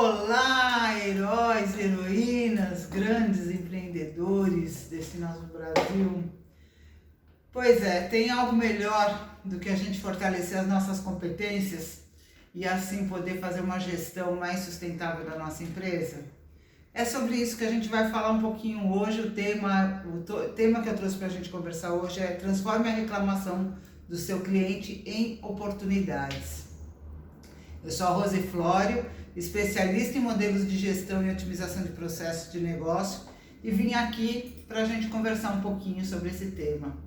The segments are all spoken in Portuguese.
Olá, heróis, heroínas, grandes empreendedores desse nosso Brasil. Pois é, tem algo melhor do que a gente fortalecer as nossas competências e assim poder fazer uma gestão mais sustentável da nossa empresa? É sobre isso que a gente vai falar um pouquinho hoje. O tema que eu trouxe para a gente conversar hoje é: transforme a reclamação do seu cliente em oportunidades. Eu sou a Rose Flório, especialista em modelos de gestão e otimização de processos de negócio, e vim aqui para a gente conversar um pouquinho sobre esse tema.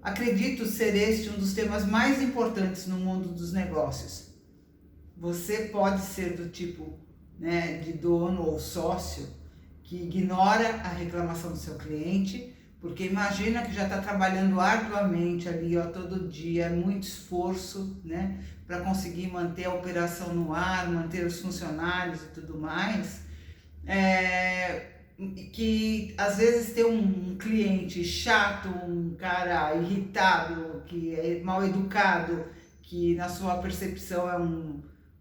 Acredito ser este um dos temas mais importantes no mundo dos negócios. Você pode ser do tipo, de dono ou sócio que ignora a reclamação do seu cliente, porque imagina que já está trabalhando arduamente ali, todo dia, muito esforço, para conseguir manter a operação no ar, manter os funcionários e tudo mais, que às vezes tem um cliente chato, um cara irritado, que é mal educado, que na sua percepção é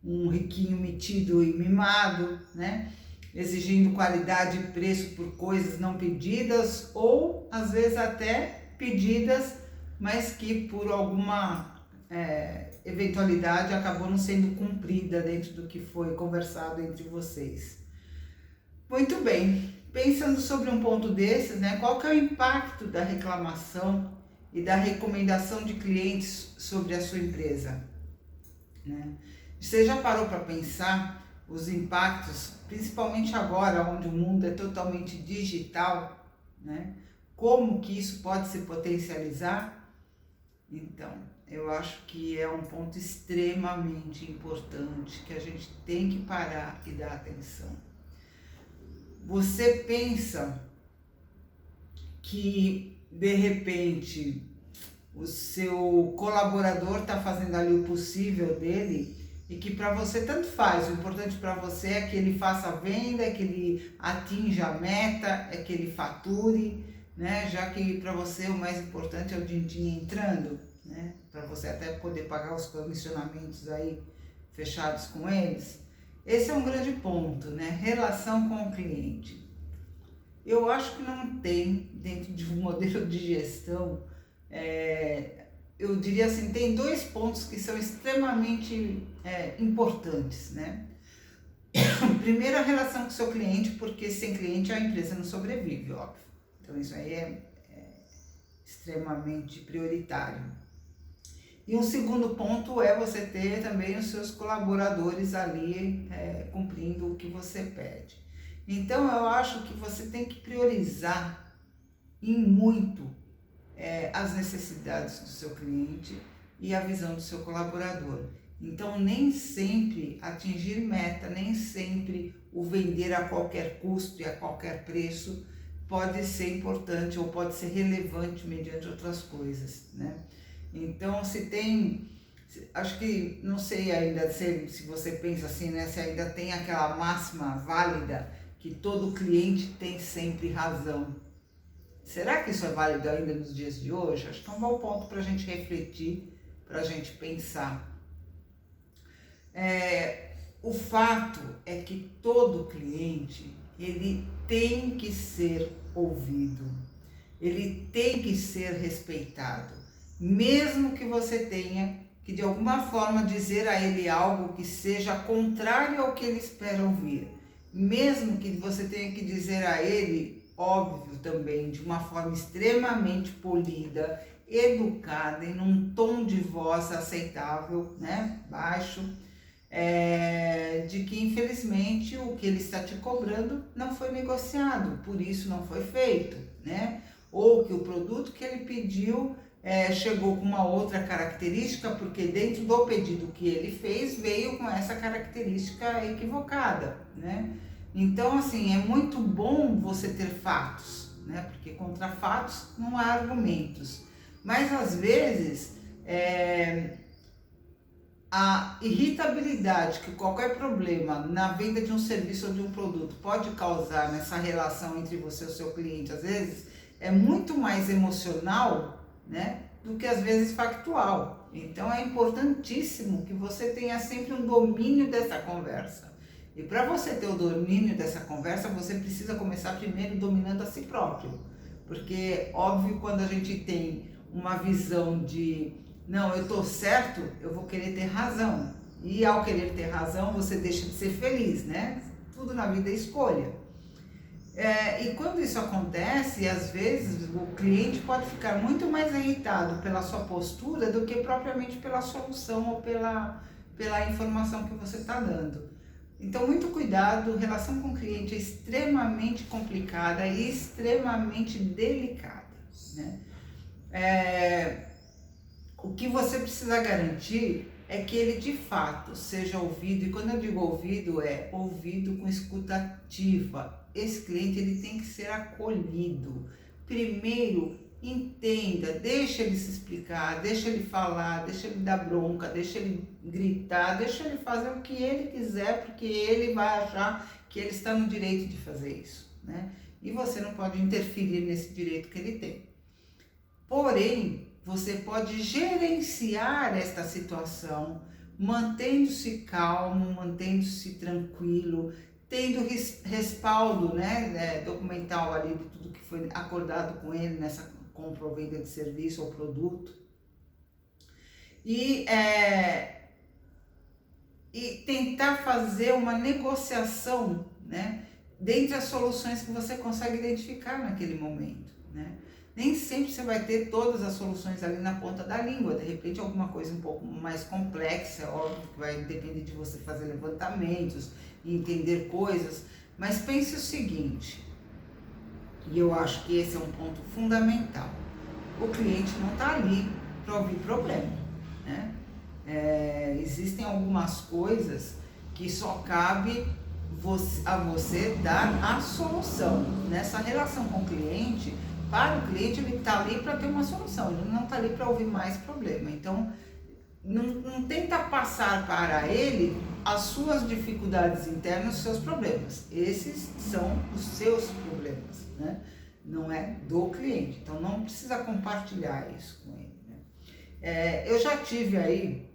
um riquinho metido e mimado, exigindo qualidade e preço por coisas não pedidas, ou às vezes até pedidas, mas que por alguma eventualidade acabou não sendo cumprida dentro do que foi conversado entre vocês. Muito bem, pensando sobre um ponto desses, qual que é o impacto da reclamação e da recomendação de clientes sobre a sua empresa? Você já parou para pensar os impactos, principalmente agora, onde o mundo é totalmente digital, como que isso pode se potencializar? Então, eu acho que é um ponto extremamente importante que a gente tem que parar e dar atenção. Você pensa que, de repente, o seu colaborador está fazendo ali o possível dele e que para você tanto faz, o importante para você é que ele faça a venda, é que ele atinja a meta, é que ele fature, já que para você o mais importante é o din-din entrando, para você até poder pagar os comissionamentos aí fechados com eles. Esse é um grande ponto, relação com o cliente. Eu acho que não tem, dentro de um modelo de gestão, eu diria assim, tem dois pontos que são extremamente importantes, Primeiro, a relação com o seu cliente, porque sem cliente a empresa não sobrevive, óbvio. Então isso aí é extremamente prioritário. E um segundo ponto é você ter também os seus colaboradores ali cumprindo o que você pede. Então eu acho que você tem que priorizar em muito as necessidades do seu cliente e a visão do seu colaborador. Então nem sempre atingir meta, nem sempre o vender a qualquer custo e a qualquer preço pode ser importante ou pode ser relevante mediante outras coisas, Então, acho que, não sei ainda se você pensa assim, se ainda tem aquela máxima válida que todo cliente tem sempre razão. Será que isso é válido ainda nos dias de hoje? Acho que é um bom ponto para a gente refletir, para a gente pensar. O fato é que todo cliente, ele tem que ser ouvido, ele tem que ser respeitado. Mesmo que você tenha que de alguma forma dizer a ele algo que seja contrário ao que ele espera ouvir, mesmo que você tenha que dizer a ele, óbvio também, de uma forma extremamente polida, educada, em um tom de voz aceitável, baixo, de que infelizmente o que ele está te cobrando não foi negociado, por isso não foi feito, ou que o produto que ele pediu chegou com uma outra característica, porque dentro do pedido que ele fez, veio com essa característica equivocada, Então, assim, é muito bom você ter fatos, porque contra fatos não há argumentos. Mas, às vezes, a irritabilidade que qualquer problema na venda de um serviço ou de um produto pode causar nessa relação entre você e o seu cliente, às vezes, é muito mais emocional, do que às vezes factual. Então é importantíssimo que você tenha sempre um domínio dessa conversa. E para você ter o domínio dessa conversa, você precisa começar primeiro dominando a si próprio. Porque, óbvio, quando a gente tem uma visão de, não, eu estou certo, eu vou querer ter razão. E ao querer ter razão, você deixa de ser feliz, né? Tudo na vida é escolha. E quando isso acontece, às vezes o cliente pode ficar muito mais irritado pela sua postura do que propriamente pela solução ou pela informação que você está dando. Então, muito cuidado, relação com o cliente é extremamente complicada e extremamente delicada, né? O que você precisa garantir é que ele de fato seja ouvido, e quando eu digo ouvido, é ouvido com escuta ativa. Esse cliente ele tem que ser acolhido. Primeiro, entenda, deixa ele se explicar, deixa ele falar, deixa ele dar bronca, deixa ele gritar, deixa ele fazer o que ele quiser, porque ele vai achar que ele está no direito de fazer isso, né? E você não pode interferir nesse direito que ele tem. Porém, você pode gerenciar esta situação, mantendo-se calmo, mantendo-se tranquilo, tendo respaldo, né, documental ali de tudo que foi acordado com ele nessa compra ou venda de serviço ou produto. E tentar fazer uma negociação, né, dentre as soluções que você consegue identificar naquele momento, né? Nem sempre você vai ter todas as soluções ali na ponta da língua. De repente, alguma coisa um pouco mais complexa, óbvio que vai depender de você fazer levantamentos e entender coisas. Mas pense o seguinte, e eu acho que esse é um ponto fundamental. O cliente não está ali para ouvir problema, né? Existem algumas coisas que só cabe a você dar a solução. Nessa relação com o cliente, para o cliente, ele está ali para ter uma solução, ele não está ali para ouvir mais problema. Então, não tenta passar para ele as suas dificuldades internas, os seus problemas. Esses são os seus problemas, né? Não é do cliente. Então, não precisa compartilhar isso com ele, né? Eu já tive aí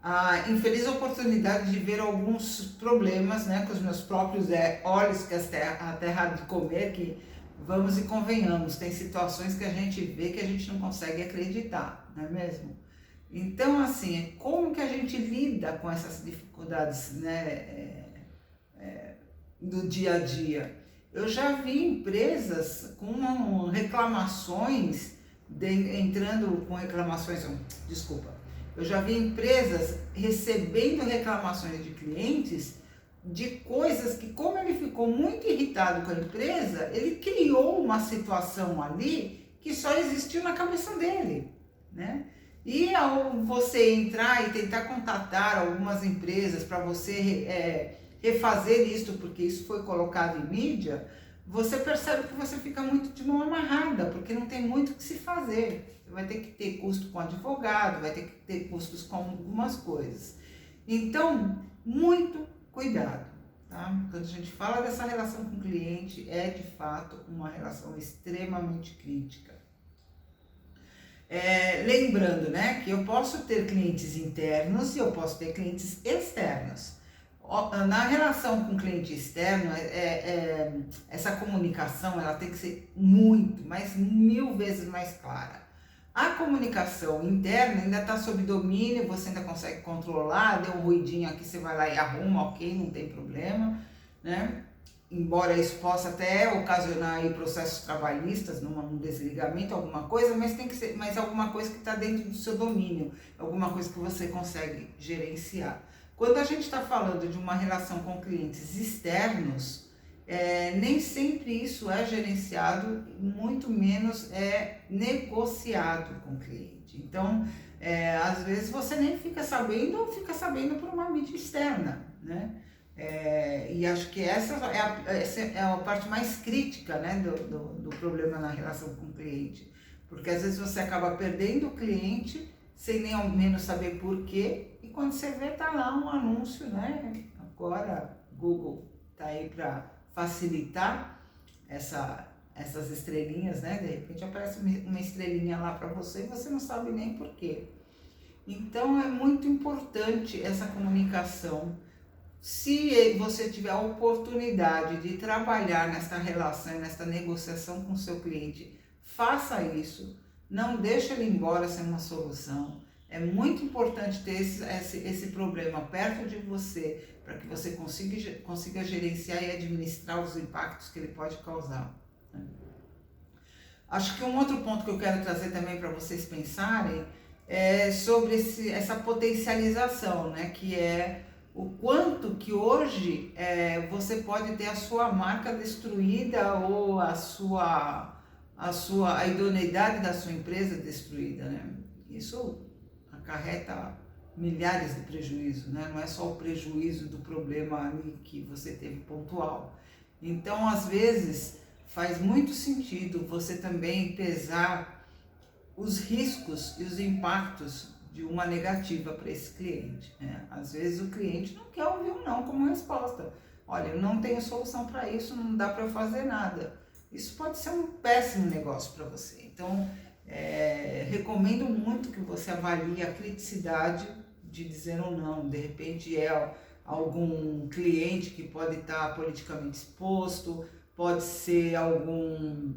a infeliz oportunidade de ver alguns problemas, né, com os meus próprios olhos, que a terra de comer, que vamos e convenhamos, tem situações que a gente vê que a gente não consegue acreditar, não é mesmo? Então, assim, como que a gente lida com essas dificuldades, né, do dia a dia? Eu já vi empresas com reclamações, entrando com reclamações, eu já vi empresas recebendo reclamações de clientes de coisas que, como ele ficou muito irritado com a empresa, ele criou uma situação ali que só existiu na cabeça dele, né? E ao você entrar e tentar contatar algumas empresas para você refazer isso, porque isso foi colocado em mídia, você percebe que você fica muito de mão amarrada, porque não tem muito o que se fazer. Você vai ter que ter custo com advogado, vai ter que ter custos com algumas coisas. Então, muito cuidado, tá? Quando a gente fala dessa relação com o cliente, é de fato uma relação extremamente crítica. Lembrando, né, que eu posso ter clientes internos e eu posso ter clientes externos. Na relação com o cliente externo, essa comunicação ela tem que ser muito, mas 1000 vezes mais clara. A comunicação interna ainda está sob domínio, você ainda consegue controlar, deu um ruidinho aqui, você vai lá e arruma, ok, não tem problema, né? Embora isso possa até ocasionar aí processos trabalhistas, num desligamento, alguma coisa, mas tem que ser alguma coisa que está dentro do seu domínio, alguma coisa que você consegue gerenciar. Quando a gente está falando de uma relação com clientes externos, nem sempre isso é gerenciado, muito menos é negociado com o cliente. Então, às vezes você nem fica sabendo ou fica sabendo por uma mídia externa, né? E acho que essa é a parte mais crítica, né, do problema na relação com o cliente. Porque às vezes você acaba perdendo o cliente sem nem ao menos saber por quê. E quando você vê, tá lá um anúncio, né? Agora, Google tá aí para facilitar essas estrelinhas, né? De repente aparece uma estrelinha lá para você e você não sabe nem por quê. Então é muito importante essa comunicação Se você tiver a oportunidade de trabalhar nesta relação, nesta negociação com o seu cliente, faça isso. Não deixe ele embora sem uma solução. É muito importante ter esse problema perto de você, para que você consiga gerenciar e administrar os impactos que ele pode causar. Acho que um outro ponto que eu quero trazer também para vocês pensarem é sobre essa potencialização, né? Que é o quanto que hoje você pode ter a sua marca destruída ou a idoneidade da sua empresa destruída, né? Isso acarreta milhares de prejuízos, né? Não é só o prejuízo do problema ali que você teve pontual. Então, às vezes, faz muito sentido você também pesar os riscos e os impactos de uma negativa para esse cliente, né? Às vezes o cliente não quer ouvir um não como resposta. Olha, eu não tenho solução para isso, não dá para eu fazer nada. Isso pode ser um péssimo negócio para você. Então, recomendo muito que você avalie a criticidade de dizer um não. De repente é algum cliente que pode estar politicamente exposto, pode ser algum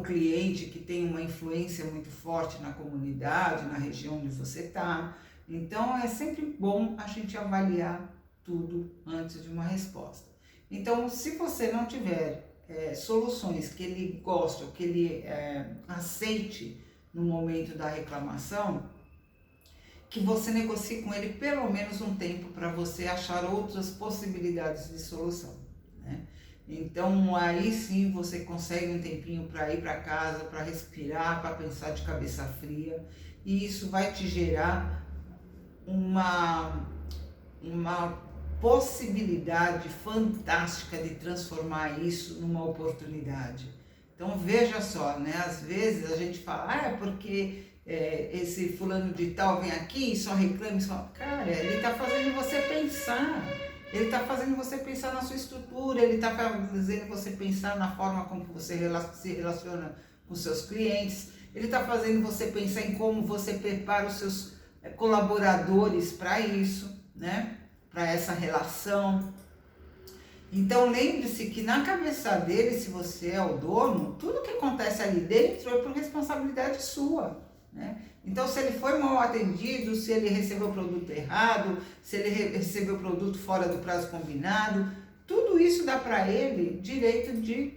cliente que tem uma influência muito forte na comunidade, na região onde você está. Então, é sempre bom a gente avaliar tudo antes de uma resposta. Então, se você não tiver soluções que ele goste ou que ele aceite no momento da reclamação, que você negocie com ele pelo menos um tempo para você achar outras possibilidades de solução, né? Então aí sim você consegue um tempinho para ir para casa, para respirar, para pensar de cabeça fria, e isso vai te gerar uma possibilidade fantástica de transformar isso numa oportunidade. Então veja só, né? Às vezes a gente fala, porque esse fulano de tal vem aqui e só reclama, cara, ele está fazendo você pensar. Ele está fazendo você pensar na sua estrutura, ele está fazendo você pensar na forma como você se relaciona com seus clientes, ele está fazendo você pensar em como você prepara os seus colaboradores para isso, né? Para essa relação. Então lembre-se que na cabeça dele, se você é o dono, tudo que acontece ali dentro é por responsabilidade sua, né? Então, se ele foi mal atendido, se ele recebeu o produto errado, se ele recebeu o produto fora do prazo combinado, tudo isso dá para ele direito de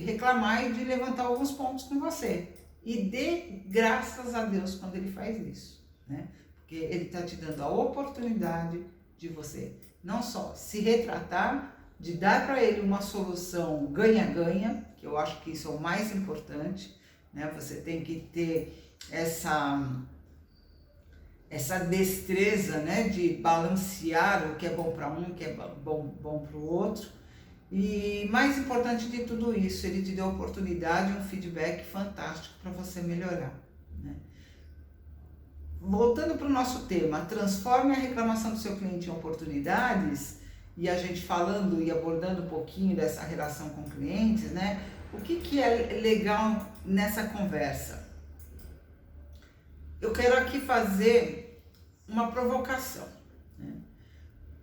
reclamar e de levantar alguns pontos com você. E dê graças a Deus quando ele faz isso, né? Porque ele está te dando a oportunidade de você não só se retratar, de dar para ele uma solução ganha-ganha, que eu acho que isso é o mais importante, né? Você tem que ter essa destreza, né, de balancear o que é bom para um, o que é bom para o outro. E mais importante de tudo isso, ele te deu a oportunidade, um feedback fantástico para você melhorar, né? Voltando para o nosso tema, transforme a reclamação do seu cliente em oportunidades, e a gente falando e abordando um pouquinho dessa relação com clientes, né? O que é legal nessa conversa? Eu quero aqui fazer uma provocação, né?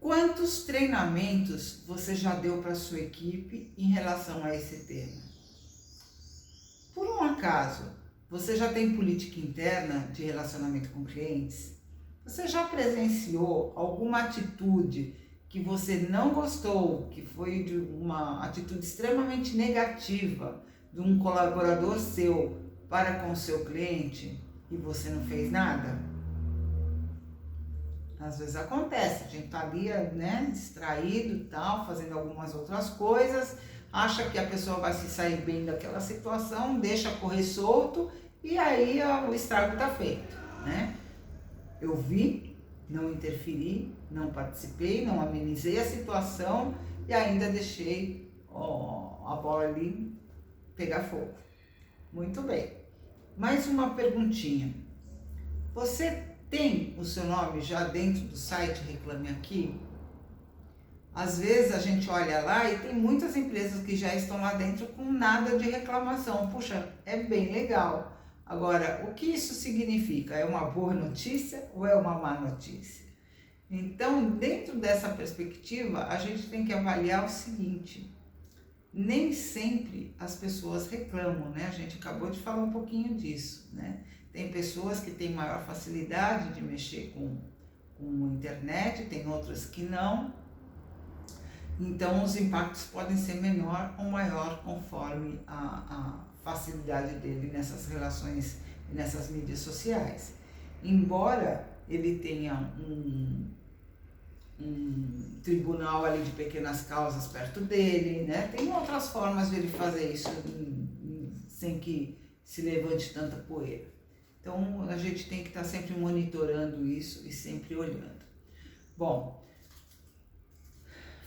Quantos treinamentos você já deu para a sua equipe em relação a esse tema? Por um acaso, você já tem política interna de relacionamento com clientes? Você já presenciou alguma atitude que você não gostou, que foi de uma atitude extremamente negativa de um colaborador seu para com o seu cliente e você não fez nada? Às vezes acontece, a gente tá ali, né, distraído e tal, fazendo algumas outras coisas, acha que a pessoa vai se sair bem daquela situação, deixa correr solto e aí o estrago tá feito, né? Eu vi, não interferi, não participei, não amenizei a situação e ainda deixei a bola ali pegar fogo. Muito bem. Mais uma perguntinha. Você tem o seu nome já dentro do site Reclame Aqui? Às vezes a gente olha lá e tem muitas empresas que já estão lá dentro com nada de reclamação. Puxa, é bem legal. Agora, o que isso significa? É uma boa notícia ou é uma má notícia? Então, dentro dessa perspectiva, a gente tem que avaliar o seguinte: nem sempre as pessoas reclamam, né? A gente acabou de falar um pouquinho disso, né? Tem pessoas que têm maior facilidade de mexer com a internet, tem outras que não. Então, os impactos podem ser menor ou maior conforme a facilidade dele nessas relações, nessas mídias sociais. Embora ele tenha um tribunal ali de pequenas causas perto dele, né? Tem outras formas de ele fazer isso sem que se levante tanta poeira. Então, a gente tem que estar sempre monitorando isso e sempre olhando. Bom,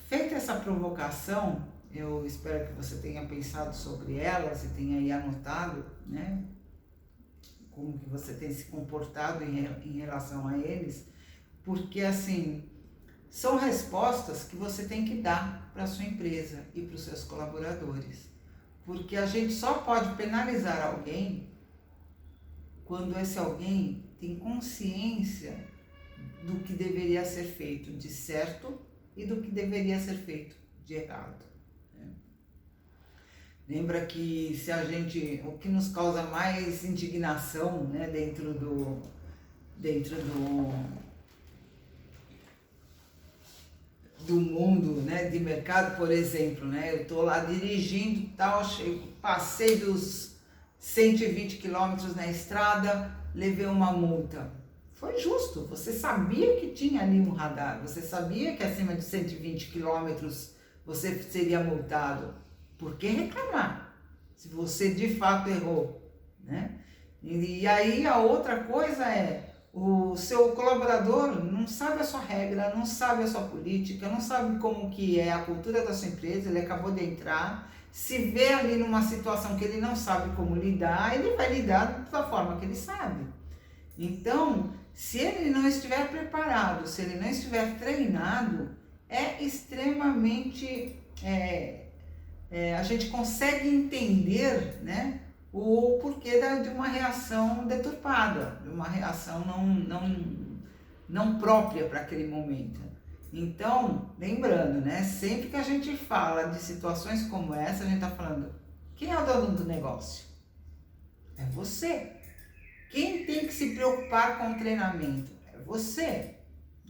feita essa provocação, eu espero que você tenha pensado sobre elas e tenha aí anotado, né? Como que você tem se comportado em relação a eles, porque assim, são respostas que você tem que dar para a sua empresa e para os seus colaboradores. Porque a gente só pode penalizar alguém quando esse alguém tem consciência do que deveria ser feito de certo e do que deveria ser feito de errado. Né? Lembra que se a gente, o que nos causa mais indignação, né, dentro do mundo, né, de mercado, por exemplo, né, eu estou lá dirigindo, tal, passei dos 120 quilômetros na estrada, levei uma multa. Foi justo, você sabia que tinha ali um radar, você sabia que acima de 120 quilômetros você seria multado. Por que reclamar? Se você de fato errou, né? E aí a outra coisa é, o seu colaborador não sabe a sua regra, não sabe a sua política, não sabe como que é a cultura da sua empresa, ele acabou de entrar, se vê ali numa situação que ele não sabe como lidar, ele vai lidar da forma que ele sabe. Então, se ele não estiver preparado, se ele não estiver treinado, é extremamente... a gente consegue entender, né, o porquê de uma reação deturpada, de uma reação não própria para aquele momento. Então, lembrando, né, sempre que a gente fala de situações como essa, a gente está falando, quem é o dono do negócio? É você. Quem tem que se preocupar com o treinamento? É você,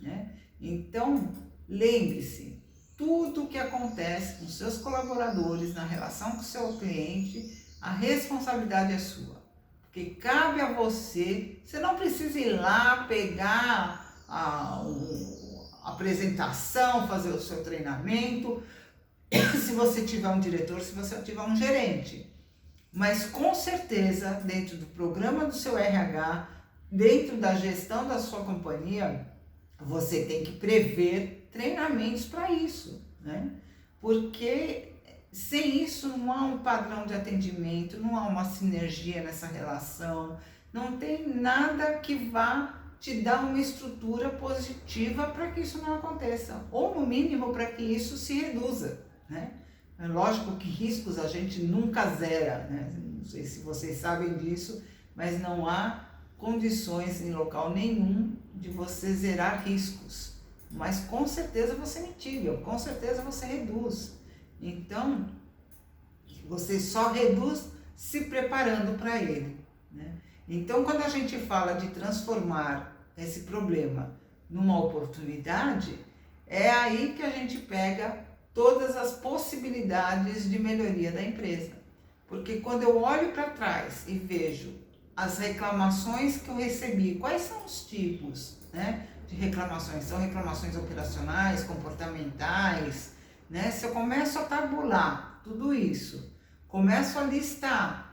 né? Então, lembre-se, tudo que acontece com seus colaboradores, na relação com o seu cliente, a responsabilidade é sua. Porque cabe a você, você não precisa ir lá pegar a apresentação, fazer o seu treinamento, se você tiver um diretor, se você tiver um gerente. Mas com certeza, dentro do programa do seu RH, dentro da gestão da sua companhia, você tem que prever treinamentos para isso, né? Porque sem isso não há um padrão de atendimento, não há uma sinergia nessa relação, não tem nada que vá te dar uma estrutura positiva para que isso não aconteça, ou no mínimo para que isso se reduza, né? É lógico que riscos a gente nunca zera, né? Não sei se vocês sabem disso, mas não há condições em local nenhum de você zerar riscos. Mas com certeza você mitiga, com certeza você reduz. Então, você só reduz se preparando para ele, né? Então, quando a gente fala de transformar esse problema numa oportunidade, é aí que a gente pega todas as possibilidades de melhoria da empresa. Porque quando eu olho para trás e vejo as reclamações que eu recebi, quais são os tipos, né, de reclamações? São reclamações operacionais, comportamentais, né? Se eu começo a tabular tudo isso, começo a listar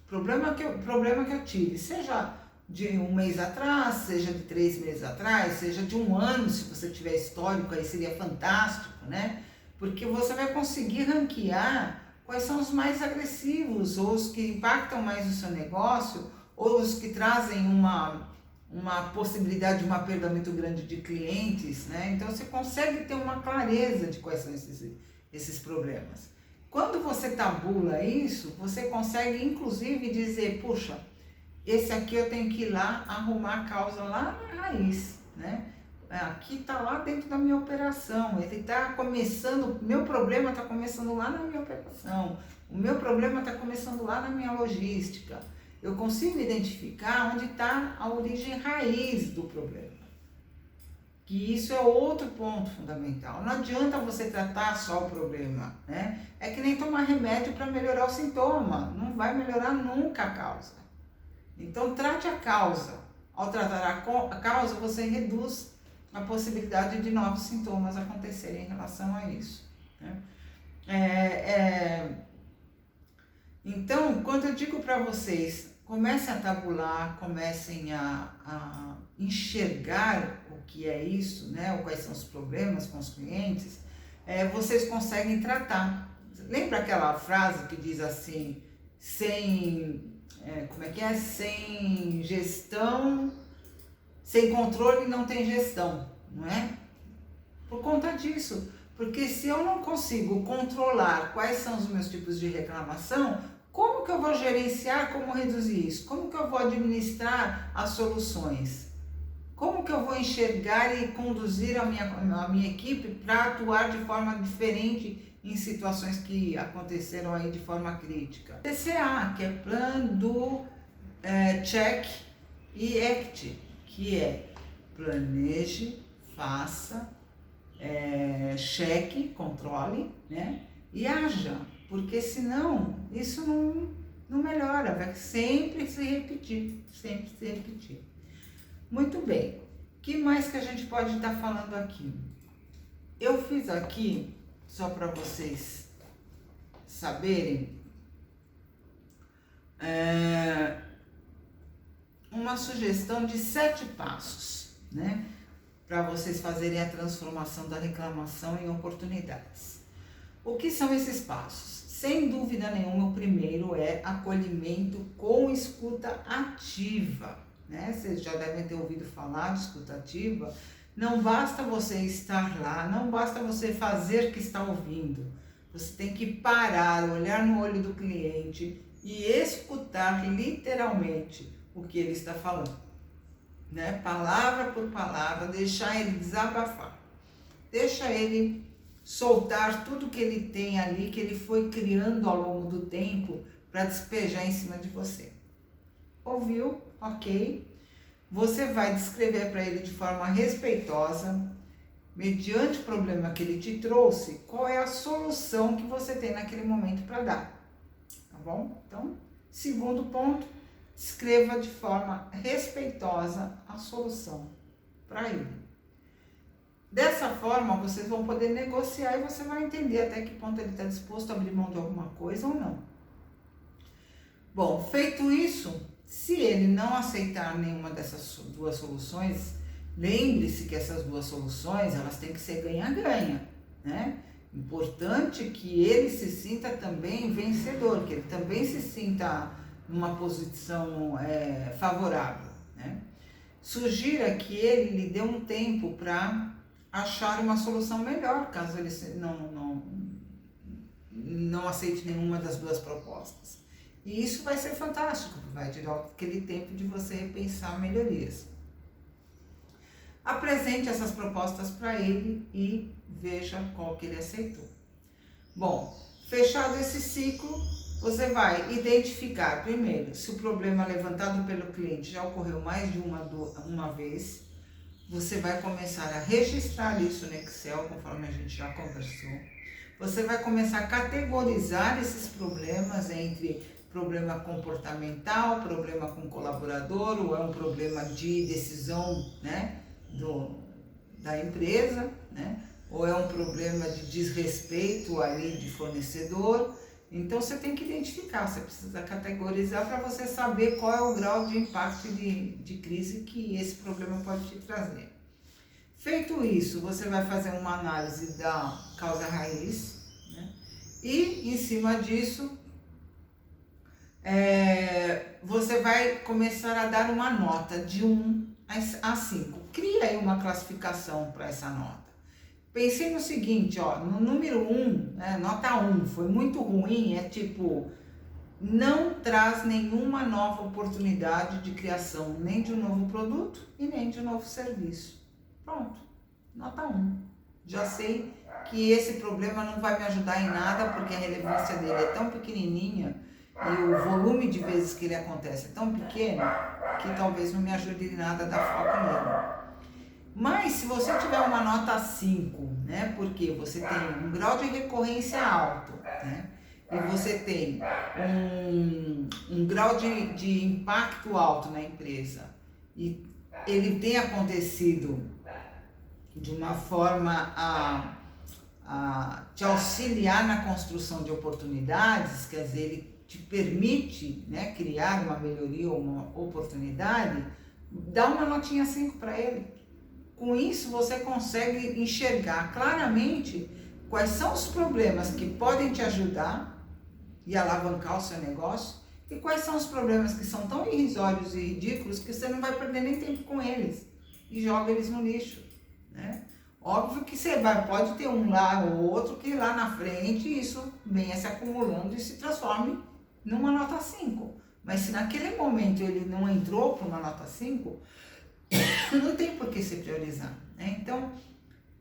problema que eu tive, seja de um mês atrás, seja de 3 meses atrás, seja de um ano, se você tiver histórico, aí seria fantástico, né? Porque você vai conseguir ranquear quais são os mais agressivos, ou os que impactam mais o seu negócio, ou os que trazem uma possibilidade de uma perda muito grande de clientes, né? Então você consegue ter uma clareza de quais são esses problemas. Quando você tabula isso, você consegue inclusive dizer, puxa, esse aqui eu tenho que ir lá arrumar a causa lá na raiz, né? aqui está lá dentro da minha operação, ele está começando, meu problema está começando lá na minha operação, o meu problema está começando lá na minha logística. Eu consigo identificar onde está a origem raiz do problema. Que isso é outro ponto fundamental. Não adianta você tratar só o problema, né? É que nem tomar remédio para melhorar o sintoma, não vai melhorar nunca a causa. Então trate a causa. Ao tratar a causa, você reduz a possibilidade de novos sintomas acontecerem em relação a isso, né? Então, quando eu digo para vocês, comecem a tabular, comecem a enxergar o que é isso, né? Ou quais são os problemas com os clientes, vocês conseguem tratar. Lembra aquela frase que diz assim, sem gestão, sem controle não tem gestão, não é? Por conta disso, porque se eu não consigo controlar quais são os meus tipos de reclamação, como que eu vou gerenciar, como reduzir isso? Como que eu vou administrar as soluções? Como que eu vou enxergar e conduzir a minha equipe para atuar de forma diferente em situações que aconteceram aí de forma crítica? TCA, que é Plano do Check e Act, que é planeje, faça, cheque, controle, né? E haja, porque senão isso não melhora, vai sempre se repetir, sempre se repetir. Muito bem, o que mais que a gente pode estar falando aqui? Eu fiz aqui, só para vocês saberem, uma sugestão de 7 passos, né? Para vocês fazerem a transformação da reclamação em oportunidades. O que são esses passos? Sem dúvida nenhuma, o primeiro é acolhimento com escuta ativa, né? Vocês já devem ter ouvido falar de escuta ativa. Não basta você estar lá, não basta você fazer que está ouvindo. Você tem que parar, olhar no olho do cliente e escutar literalmente o que ele está falando, né? Palavra por palavra, deixar ele desabafar, deixa ele soltar tudo que ele tem ali, que ele foi criando ao longo do tempo para despejar em cima de você. Ouviu? Ok. Você vai descrever para ele de forma respeitosa, mediante o problema que ele te trouxe, qual é a solução que você tem naquele momento para dar, tá bom? Então, segundo ponto, escreva de forma respeitosa a solução para ele. Dessa forma, vocês vão poder negociar e você vai entender até que ponto ele está disposto a abrir mão de alguma coisa ou não. Bom, feito isso, se ele não aceitar nenhuma dessas 2 soluções, lembre-se que essas 2 soluções, elas têm que ser ganha-ganha, né? Importante que ele se sinta também vencedor, que ele também se sinta numa posição favorável, né? Sugira que ele lhe dê um tempo para achar uma solução melhor, caso ele não aceite nenhuma das 2 propostas. E isso vai ser fantástico, vai tirar aquele tempo de você repensar melhorias. Apresente essas propostas para ele e veja qual que ele aceitou. Bom, fechado esse ciclo, você vai identificar primeiro se o problema levantado pelo cliente já ocorreu mais de uma vez. Você vai começar a registrar isso no Excel, conforme a gente já conversou. Você vai começar a categorizar esses problemas entre problema comportamental, problema com colaborador, ou é um problema de decisão, né, da empresa, né, ou é um problema de desrespeito ali de fornecedor. Então você tem que identificar, você precisa categorizar para você saber qual é o grau de impacto de crise que esse problema pode te trazer. Feito isso, você vai fazer uma análise da causa raiz, né? E em cima disso, você vai começar a dar uma nota de 1 a 5. Cria aí uma classificação para essa nota. Pensei no seguinte, ó, no número 1, né, nota 1, foi muito ruim, tipo, não traz nenhuma nova oportunidade de criação, nem de um novo produto e nem de um novo serviço. Pronto, nota 1. Já sei que esse problema não vai me ajudar em nada, porque a relevância dele é tão pequenininha e o volume de vezes que ele acontece é tão pequeno que talvez não me ajude em nada a dar foco nele. Mas se você tiver uma nota 5, né, porque você tem um grau de recorrência alto, né, e você tem um grau de impacto alto na empresa, e ele tem acontecido de uma forma a te auxiliar na construção de oportunidades, quer dizer, ele te permite, né, criar uma melhoria ou uma oportunidade, dá uma notinha 5 para ele. Com isso, você consegue enxergar claramente quais são os problemas que podem te ajudar e alavancar o seu negócio e quais são os problemas que são tão irrisórios e ridículos que você não vai perder nem tempo com eles e joga eles no lixo, né? Óbvio que você pode ter um lá ou outro que lá na frente isso venha se acumulando e se transforme numa nota 5. Mas se naquele momento ele não entrou para uma nota 5, não tem por que se priorizar, né? Então,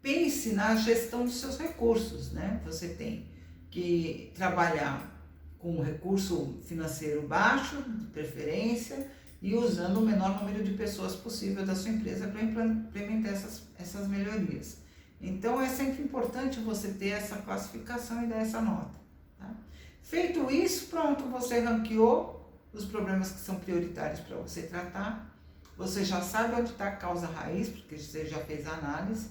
pense na gestão dos seus recursos, né? Você tem que trabalhar com um recurso financeiro baixo, de preferência, e usando o menor número de pessoas possível da sua empresa para implementar essas melhorias. Então, é sempre importante você ter essa classificação e dar essa nota, tá? Feito isso, pronto, você ranqueou os problemas que são prioritários para você tratar. Você já sabe onde está a causa raiz, porque você já fez a análise.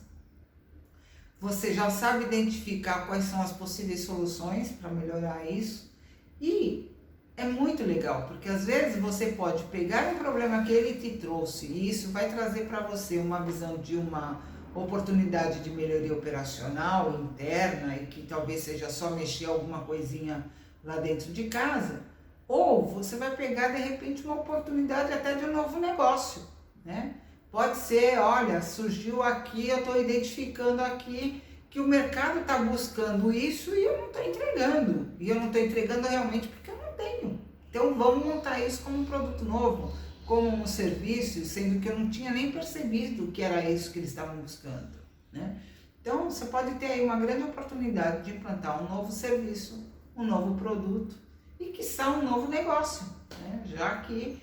Você já sabe identificar quais são as possíveis soluções para melhorar isso. E é muito legal, porque às vezes você pode pegar um problema que ele te trouxe e isso vai trazer para você uma visão de uma oportunidade de melhoria operacional interna e que talvez seja só mexer alguma coisinha lá dentro de casa. Ou você vai pegar, de repente, uma oportunidade até de um novo negócio, né? Pode ser, olha, surgiu aqui, eu estou identificando aqui que o mercado está buscando isso e eu não estou entregando. E eu não estou entregando realmente porque eu não tenho. Então, vamos montar isso como um produto novo, como um serviço, sendo que eu não tinha nem percebido que era isso que eles estavam buscando, né? Então, você pode ter aí uma grande oportunidade de implantar um novo serviço, um novo produto, e quiçá um novo negócio, né? Já que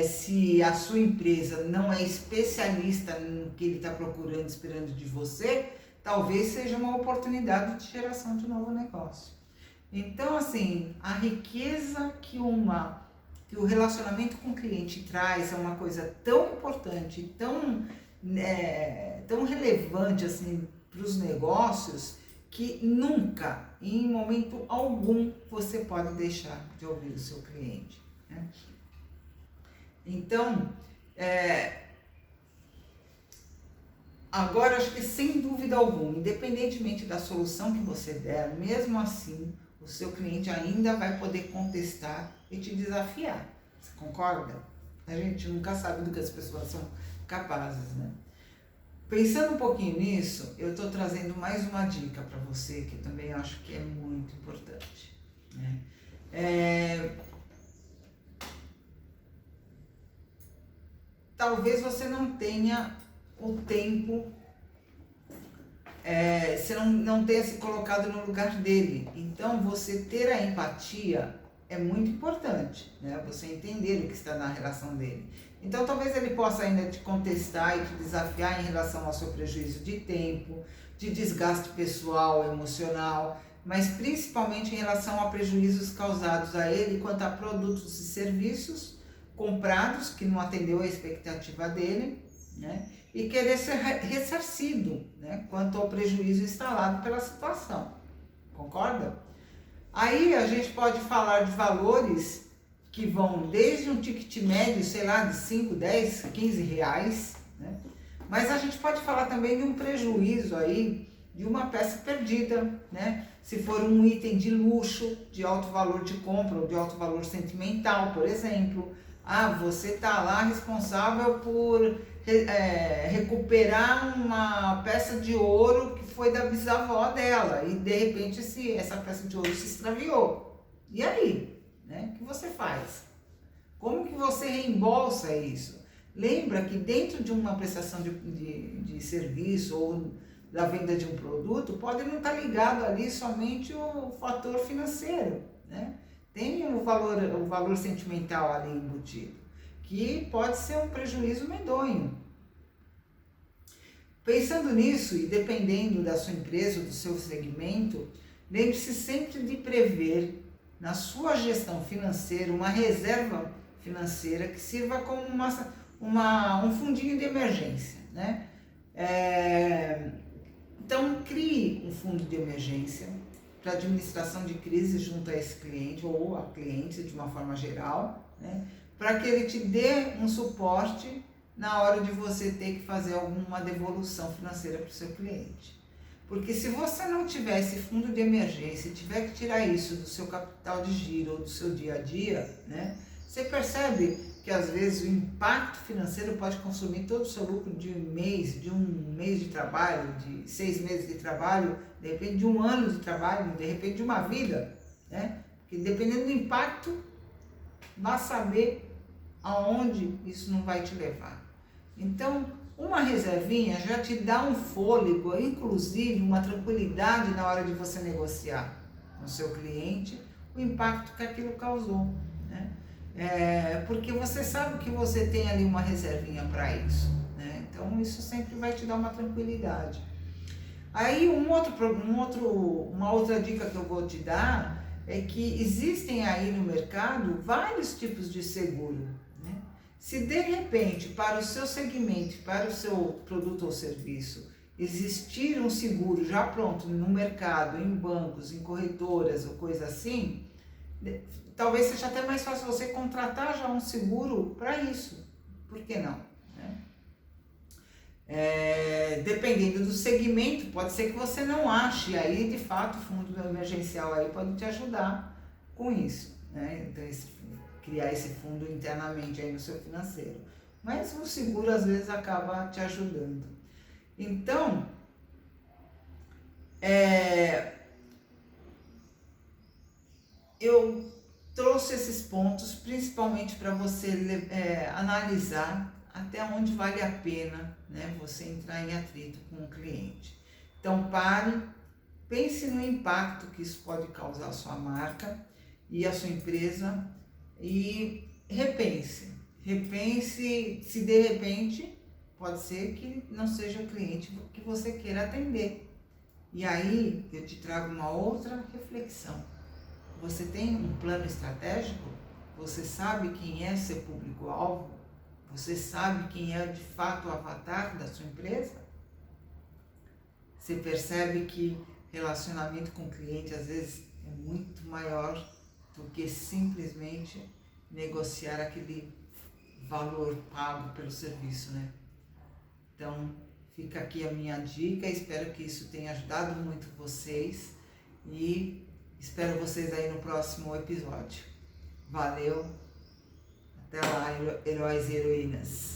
se a sua empresa não é especialista no que ele está procurando, esperando de você, talvez seja uma oportunidade de geração de um novo negócio. Então, assim, a riqueza que o relacionamento com o cliente traz é uma coisa tão importante, tão relevante assim, para os negócios, que nunca, em momento algum, você pode deixar de ouvir o seu cliente, né? Então, agora acho que sem dúvida alguma, independentemente da solução que você der, mesmo assim, o seu cliente ainda vai poder contestar e te desafiar. Você concorda? A gente nunca sabe do que as pessoas são capazes, né? Pensando um pouquinho nisso, eu estou trazendo mais uma dica para você, que eu também acho que é muito importante, né? Talvez você não tenha o tempo, você não tenha se colocado no lugar dele. Então, você ter a empatia é muito importante, né? Você entender o que está na relação dele. Então, talvez ele possa ainda te contestar e te desafiar em relação ao seu prejuízo de tempo, de desgaste pessoal, emocional, mas principalmente em relação a prejuízos causados a ele quanto a produtos e serviços comprados que não atendeu a expectativa dele, né? E querer ser ressarcido, né, quanto ao prejuízo instalado pela situação. Concorda? Aí a gente pode falar de valores que vão desde um ticket médio, sei lá, de 5, 10, 15 reais, né? Mas a gente pode falar também de um prejuízo aí, de uma peça perdida, né? Se for um item de luxo, de alto valor de compra ou de alto valor sentimental, por exemplo. Você está lá responsável por recuperar uma peça de ouro que foi da bisavó dela e de repente essa peça de ouro se extraviou. E aí, né? O que você faz? Como que você reembolsa isso? Lembra que dentro de uma prestação de serviço ou da venda de um produto, pode não estar ligado ali somente o fator financeiro, né? Tem o valor sentimental ali embutido, que pode ser um prejuízo medonho. Pensando nisso e dependendo da sua empresa ou do seu segmento, lembre-se sempre de prever na sua gestão financeira uma reserva financeira que sirva como um fundinho de emergência, né? Então, crie um fundo de emergência para administração de crise junto a esse cliente ou a cliente de uma forma geral, né? Para que ele te dê um suporte na hora de você ter que fazer alguma devolução financeira para o seu cliente. Porque se você não tiver esse fundo de emergência e tiver que tirar isso do seu capital de giro ou do seu dia a dia, né? Você percebe que às vezes o impacto financeiro pode consumir todo o seu lucro de um mês de trabalho, de 6 meses de trabalho, de repente de um ano de trabalho, de repente de uma vida, né? Porque dependendo do impacto, vá saber aonde isso não vai te levar. Então, uma reservinha já te dá um fôlego, inclusive uma tranquilidade na hora de você negociar com o seu cliente o impacto que aquilo causou, né? Porque você sabe que você tem ali uma reservinha para isso, né? Então isso sempre vai te dar uma tranquilidade. Aí uma outra dica que eu vou te dar é que existem aí no mercado vários tipos de seguro, né? Se de repente para o seu segmento, para o seu produto ou serviço, existir um seguro já pronto no mercado, em bancos, em corretoras ou coisa assim, talvez seja até mais fácil você contratar já um seguro para isso. Por que não? Né? Dependendo do segmento, pode ser que você não ache aí, de fato, o fundo emergencial aí pode te ajudar com isso, né? Então, criar esse fundo internamente aí no seu financeiro. Mas o seguro, às vezes, acaba te ajudando. Então, eu trouxe esses pontos principalmente para você analisar até onde vale a pena, né, você entrar em atrito com o cliente. Então pare, pense no impacto que isso pode causar à sua marca e à sua empresa e repense se de repente pode ser que não seja o cliente que você queira atender. E aí eu te trago uma outra reflexão. Você tem um plano estratégico? Você sabe quem é seu público-alvo? Você sabe quem é de fato o avatar da sua empresa? Você percebe que relacionamento com o cliente às vezes é muito maior do que simplesmente negociar aquele valor pago pelo serviço, né? Então, fica aqui a minha dica, espero que isso tenha ajudado muito vocês e espero vocês aí no próximo episódio. Valeu, até lá, heróis e heroínas.